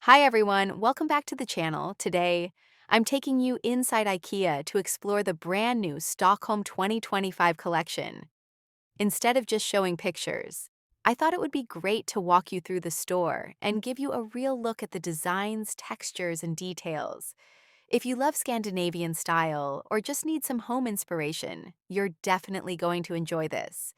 Hi everyone, welcome back to the channel. Today, I'm taking you inside IKEA to explore the brand new Stockholm 2025 collection. Instead of just showing pictures, I thought it would be great to walk you through the store and give you a real look at the designs, textures, and details. If you love Scandinavian style or just need some home inspiration, you're definitely going to enjoy this.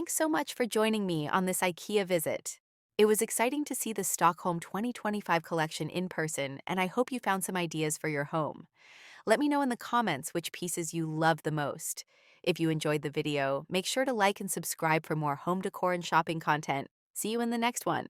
Thanks so much for joining me on this IKEA visit. It was exciting to see the Stockholm 2025 collection in person, and I hope you found some ideas for your home. Let me know in the comments which pieces you love the most. If you enjoyed the video, make sure to like and subscribe for more home decor and shopping content. See you in the next one.